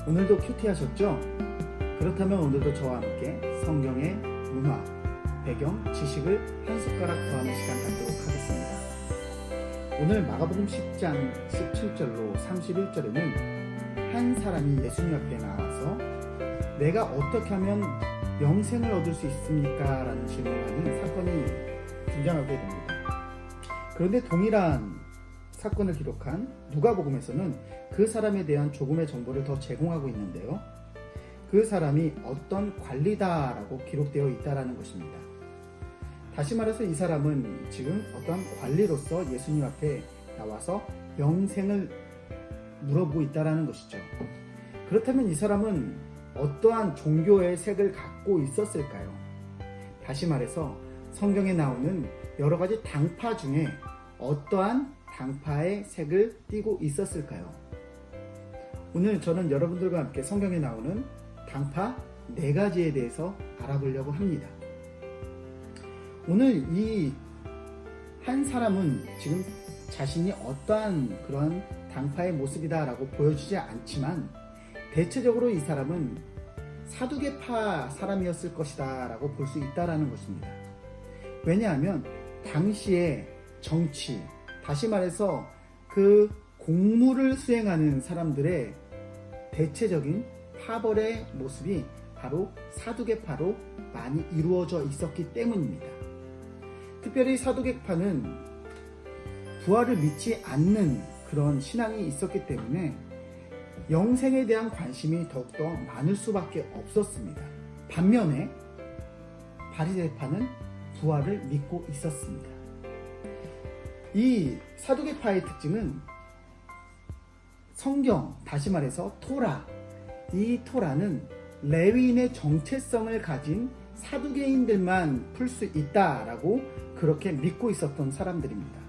오늘도 큐티하셨죠? 그렇다면 오늘도 저와 함께 성경의 문화, 배경, 지식을 한 숟가락 더하는 시간 갖도록 하겠습니다. 오늘 마가복음 10장 17절로 31절에는 한 사람이 예수님 앞에 나와서 내가 어떻게 하면 영생을 얻을 수 있습니까? 라는 질문을 하는 사건이 등장하게 됩니다. 그런데 동일한 사건을 기록한 누가복음에서는 그 사람에 대한 조금의 정보를 더 제공하고 있는데요. 그 사람이 어떤 관리다라고 기록되어 있다는 것입니다. 다시 말해서 이 사람은 지금 어떤 관리로서 예수님 앞에 나와서 영생을 물어보고 있다는 것이죠. 그렇다면 이 사람은 어떠한 종교의 색을 갖고 있었을까요? 다시 말해서 성경에 나오는 여러 가지 당파 중에 어떠한 당파의 색을 띠고 있었을까요? 오늘 저는 여러분들과 함께 성경에 나오는 당파 4가지에 대해서 알아보려고 합니다. 오늘 이 한 사람은 지금 자신이 어떠한 그런 당파의 모습이다라고 보여주지 않지만 대체적으로 이 사람은 사두개파 사람이었을 것이다 라고 볼 수 있다는 것입니다. 왜냐하면 당시에 정치, 다시 말해서 그 공무를 수행하는 사람들의 대체적인 파벌의 모습이 바로 사두개파로 많이 이루어져 있었기 때문입니다. 특별히 사두개파는 부활을 믿지 않는 그런 신앙이 있었기 때문에 영생에 대한 관심이 더욱더 많을 수밖에 없었습니다. 반면에 바리새파는 부활을 믿고 있었습니다. 이 사두개파의 특징은 성경, 다시 말해서 토라, 이 토라는 레위인의 정체성을 가진 사두개인들만 풀 수 있다라고 그렇게 믿고 있었던 사람들입니다.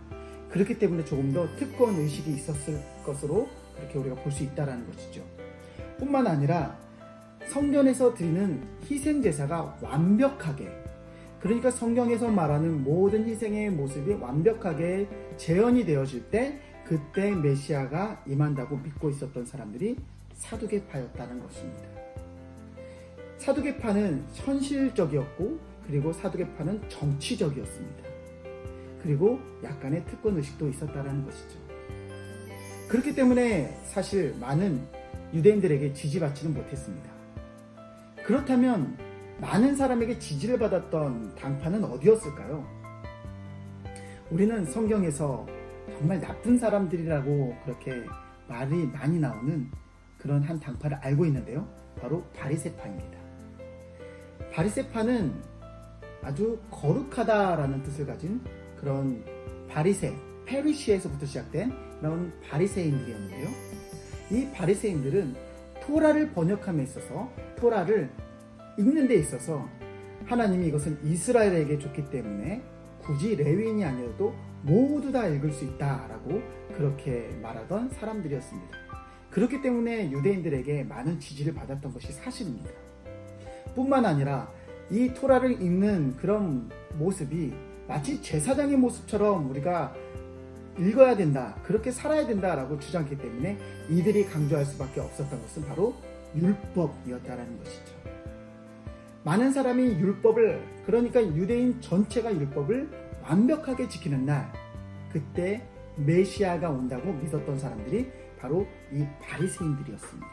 그렇기 때문에 조금 더 특권 의식이 있었을 것으로 그렇게 우리가 볼 수 있다는 것이죠. 뿐만 아니라 성전에서 드리는 희생제사가 완벽하게, 그러니까 성경에서 말하는 모든 희생의 모습이 완벽하게 재현이 되어질 때 그때 메시아가 임한다고 믿고 있었던 사람들이 사두개파였다는 것입니다. 사두개파는 현실적이었고 그리고 사두개파는 정치적이었습니다. 그리고 약간의 특권의식도 있었다는 것이죠. 그렇기 때문에 사실 많은 유대인들에게 지지받지는 못했습니다. 그렇다면 많은 사람에게 지지를 받았던 당파는 어디였을까요? 우리는 성경에서 정말 나쁜 사람들이라고 그렇게 말이 많이 나오는 그런 한 당파를 알고 있는데요. 바로 바리새파입니다. 바리새파는 아주 거룩하다라는 뜻을 가진 그런 바리새, 페리시에서부터 시작된 그런 바리새인들이었는데요. 이 바리새인들은 토라를 번역함에 있어서, 토라를 읽는 데 있어서 하나님이 이것은 이스라엘에게 줬기 때문에 굳이 레위인이 아니어도 모두 다 읽을 수 있다라고 그렇게 말하던 사람들이었습니다. 그렇기 때문에 유대인들에게 많은 지지를 받았던 것이 사실입니다. 뿐만 아니라 이 토라를 읽는 그런 모습이 마치 제사장의 모습처럼 우리가 읽어야 된다, 그렇게 살아야 된다라고 주장했기 때문에 이들이 강조할 수밖에 없었던 것은 바로 율법이었다는 것이죠. 많은 사람이 율법을, 그러니까 유대인 전체가 율법을 완벽하게 지키는 날, 그때 메시아가 온다고 믿었던 사람들이 바로 이 바리새인들이었습니다.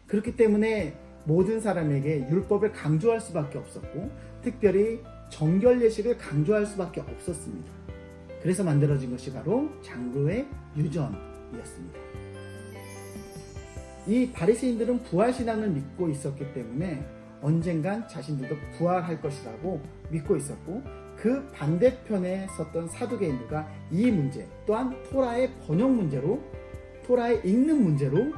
그렇기 때문에 모든 사람에게 율법을 강조할 수밖에 없었고 특별히 정결 예식을 강조할 수밖에 없었습니다. 그래서 만들어진 것이 바로 장로의 유전이었습니다. 이 바리새인들은 부활신앙을 믿고 있었기 때문에 언젠간 자신들도 부활할 것이라고 믿고 있었고 그 반대편에 섰던 사두개인들과 이 문제 또한 토라의 번역 문제로, 토라의 읽는 문제로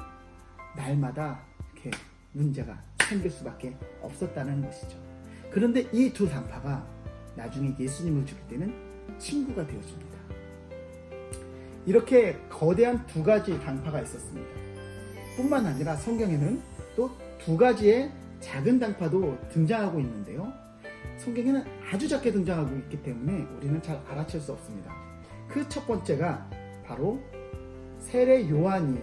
날마다 이렇게 문제가 생길 수밖에 없었다는 것이죠. 그런데 이 두 당파가 나중에 예수님을 죽일 때는 친구가 되어줍니다. 이렇게 거대한 2가지 당파가 있었습니다. 뿐만 아니라 성경에는 또 2가지의 작은 당파도 등장하고 있는데요. 성경에는 아주 작게 등장하고 있기 때문에 우리는 잘 알아챌 수 없습니다. 그 첫 번째가 바로 세례 요한이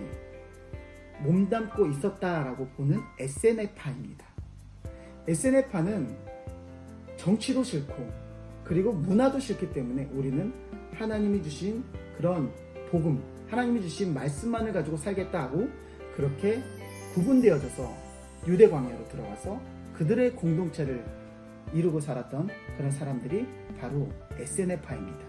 몸담고 있었다라고 보는 SNF파입니다. SNF파는 정치도 싫고 그리고 문화도 싫기 때문에 우리는 하나님이 주신 그런 복음, 하나님이 주신 말씀만을 가지고 살겠다 하고 그렇게 구분되어져서 유대 광야로 들어가서 그들의 공동체를 이루고 살았던 그런 사람들이 바로 SNF파입니다.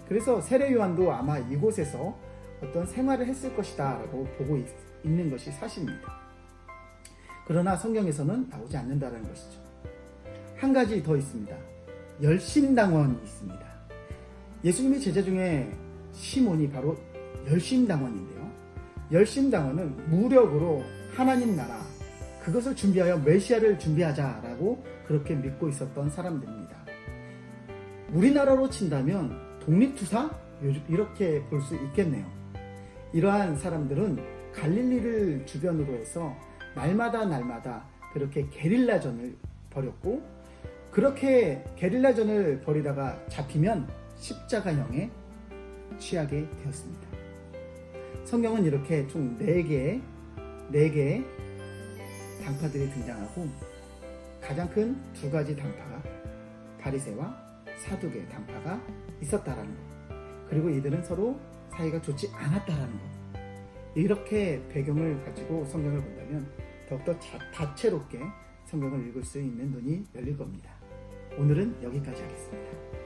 그래서 세례 요한도 아마 이곳에서 어떤 생활을 했을 것이다 라고 보고 있는 것이 사실입니다. 그러나 성경에서는 나오지 않는다는 것이죠. 한 가지 더 있습니다. 열심당원이 있습니다. 예수님의 제자 중에 시몬이 바로 열심당원인데요. 열심당원은 무력으로 하나님 나라, 그것을 준비하여 메시아를 준비하자라고 그렇게 믿고 있었던 사람들입니다. 우리나라로 친다면 독립투사? 이렇게 볼 수 있겠네요. 이러한 사람들은 갈릴리를 주변으로 해서 날마다 그렇게 게릴라전을 벌였고 그렇게 게릴라전을 벌이다가 잡히면 십자가형에 취하게 되었습니다. 성경은 이렇게 총 4개의 당파들이 등장하고 가장 큰 2가지 당파가 바리새와 사두개 당파가 있었다라는 것, 그리고 이들은 서로 사이가 좋지 않았다라는 것, 이렇게 배경을 가지고 성경을 본다면 더욱더 다채롭게 성경을 읽을 수 있는 눈이 열릴 겁니다. 오늘은 여기까지 하겠습니다.